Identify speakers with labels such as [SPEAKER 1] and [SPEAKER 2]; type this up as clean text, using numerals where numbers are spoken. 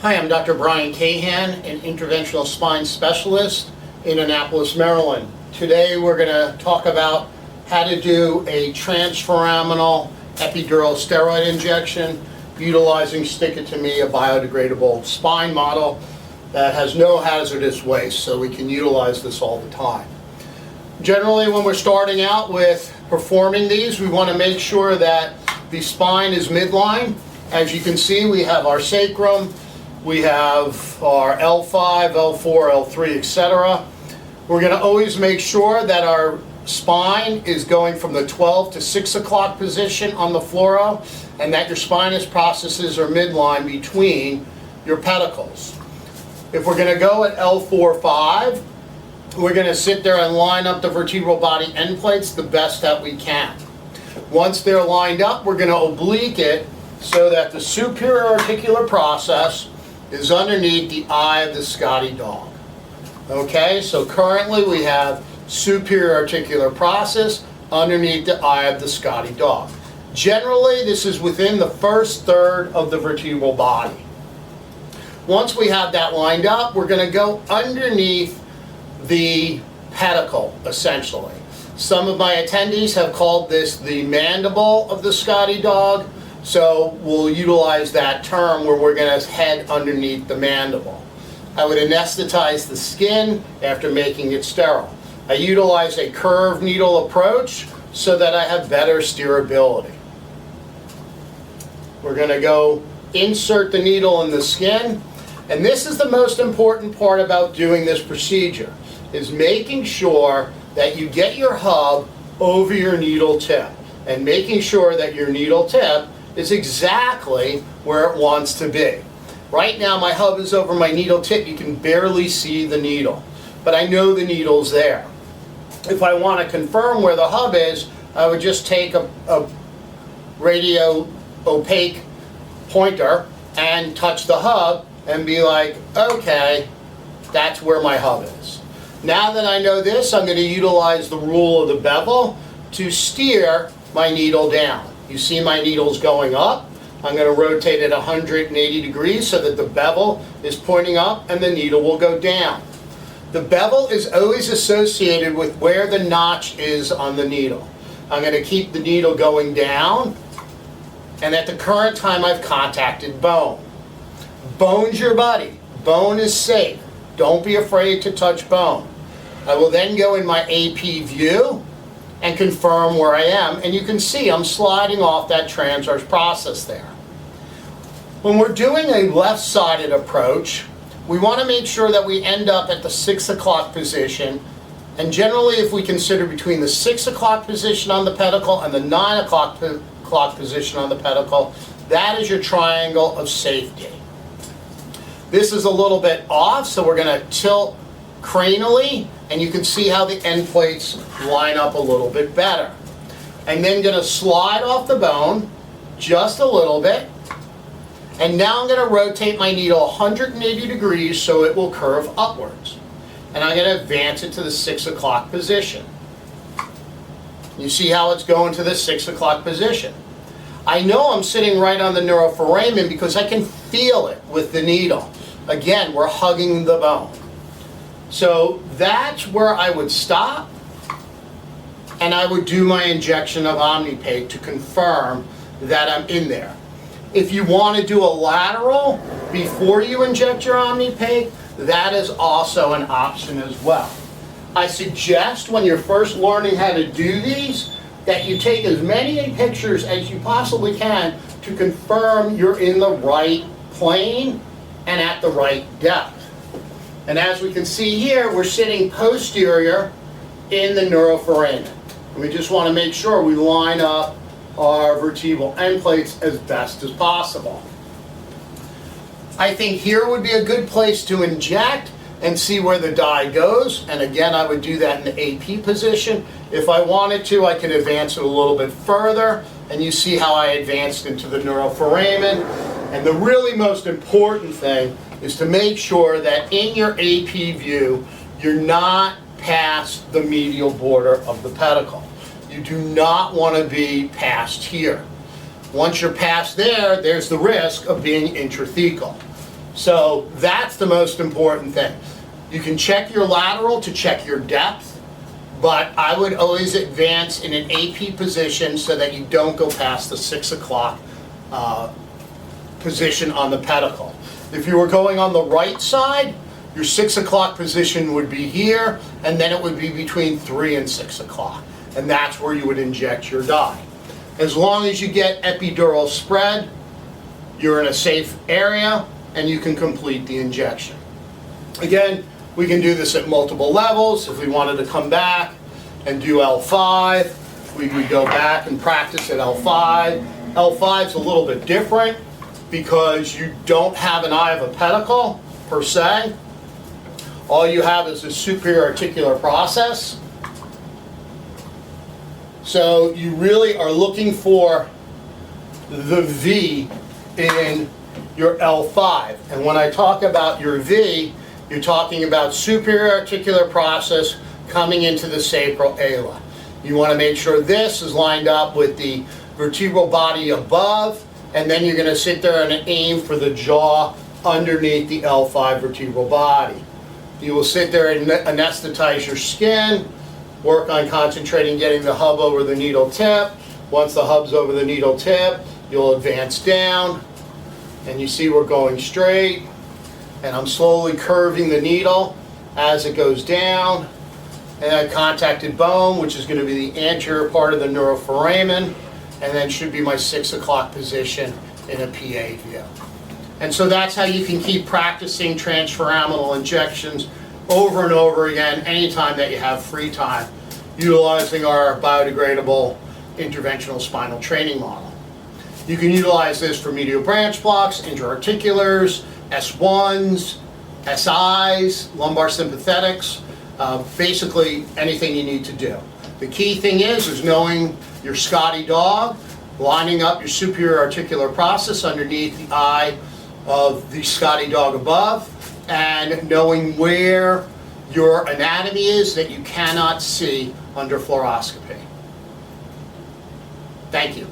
[SPEAKER 1] Hi, I'm Dr. Brian Kahan, an interventional spine specialist in Annapolis, Maryland. Today we're going to talk about how to do a transforaminal epidural steroid injection utilizing Stick-It-2-Me, a biodegradable spine model that has no hazardous waste, so we can utilize this all the time. Generally, when we're starting out with performing these, we want to make sure that the spine is midline. As you can see, we have our sacrum, we have our L5, L4, L3, etc. We're going to always make sure that our spine is going from the 12 to 6 o'clock position on the fluoro, and that your spinous processes are midline between your pedicles. If we're going to go at L4, 5, we're going to sit there and line up the vertebral body end plates the best that we can. Once they're lined up, we're going to oblique it so that the superior articular process is underneath the eye of the Scotty dog. Okay, so currently we have superior articular process underneath the eye of the Scotty dog. Generally, this is within the first third of the vertebral body. Once we have that lined up, we're going to go underneath the pedicle, essentially. Some of my attendees have called this the mandible of the Scotty dog, so we'll utilize that term where we're going to head underneath the mandible. I would anesthetize the skin after making it sterile. I utilize a curved needle approach so that I have better steerability. We're going to go insert the needle in the skin, and this is the most important part about doing this procedure, is making sure that you get your hub over your needle tip and making sure that your needle tip is exactly where it wants to be. Right now my hub is over my needle tip. You can barely see the needle, but I know the needle's there. If I want to confirm where the hub is, I would just take a radio opaque pointer and touch the hub and be like, okay, that's where my hub is. Now that I know this, I'm going to utilize the rule of the bevel to steer my needle down. You see my needle's going up. I'm going to rotate it 180 degrees so that the bevel is pointing up and the needle will go down. The bevel is always associated with where the notch is on the needle. I'm going to keep the needle going down, and at the current time I've contacted bone. Bone's your buddy. Bone is safe. Don't be afraid to touch bone. I will then go in my AP view and confirm where I am, and you can see I'm sliding off that transverse process there. When we're doing a left-sided approach, we want to make sure that we end up at the 6 o'clock position, and generally if we consider between the 6 o'clock position on the pedicle and the 9 o'clock position on the pedicle, that is your triangle of safety. This is a little bit off, so we're going to tilt cranially, and you can see how the end plates line up a little bit better. I'm then going to slide off the bone just a little bit, and now I'm going to rotate my needle 180 degrees so it will curve upwards. And I'm going to advance it to the 6 o'clock position. You see how it's going to the 6 o'clock position. I know I'm sitting right on the neuroforamen because I can feel it with the needle. Again, we're hugging the bone. So that's where I would stop, and I would do my injection of Omnipeg to confirm that I'm in there. If you want to do a lateral before you inject your Omnipeg, that is also an option as well. I suggest when you're first learning how to do these that you take as many pictures as you possibly can to confirm you're in the right plane and at the right depth. And as we can see here, we're sitting posterior in the neuroforamen. And we just want to make sure we line up our vertebral end plates as best as possible. I think here would be a good place to inject and see where the dye goes. And again, I would do that in the AP position. If I wanted to, I can advance it a little bit further, and you see how I advanced into the neuroforamen. And the really most important thing is to make sure that in your AP view, you're not past the medial border of the pedicle. You do not want to be past here. Once you're past there, there's the risk of being intrathecal. So that's the most important thing. You can check your lateral to check your depth, but I would always advance in an AP position so that you don't go past the 6 o'clock position on the pedicle. If you were going on the right side, your 6 o'clock position would be here, and then it would be between 3 and 6 o'clock. And that's where you would inject your dye. As long as you get epidural spread, you're in a safe area and you can complete the injection. Again, we can do this at multiple levels. If we wanted to come back and do L5, we would go back and practice at L5. L5 is a little bit different because you don't have an eye of a pedicle per se. All you have is a superior articular process. So you really are looking for the V in your L5. And when I talk about your V, you're talking about superior articular process coming into the sacral ala. You want to make sure this is lined up with the vertebral body above, and then you're going to sit there and aim for the jaw underneath the L5 vertebral body. You will sit there and anesthetize your skin, work on concentrating getting the hub over the needle tip. Once the hub's over the needle tip, you'll advance down, and you see we're going straight, and I'm slowly curving the needle as it goes down, and I contacted bone, which is going to be the anterior part of the neuroforamen, and then should be my 6 o'clock position in a PA view. And so that's how you can keep practicing transforaminal injections over and over again anytime that you have free time, utilizing our biodegradable interventional spinal training model. You can utilize this for medial branch blocks, interarticulars, S1s, SIs, lumbar sympathetics, basically anything you need to do. The key thing is knowing your Scotty dog, lining up your superior articular process underneath the eye of the Scotty dog above, and knowing where your anatomy is that you cannot see under fluoroscopy. Thank you.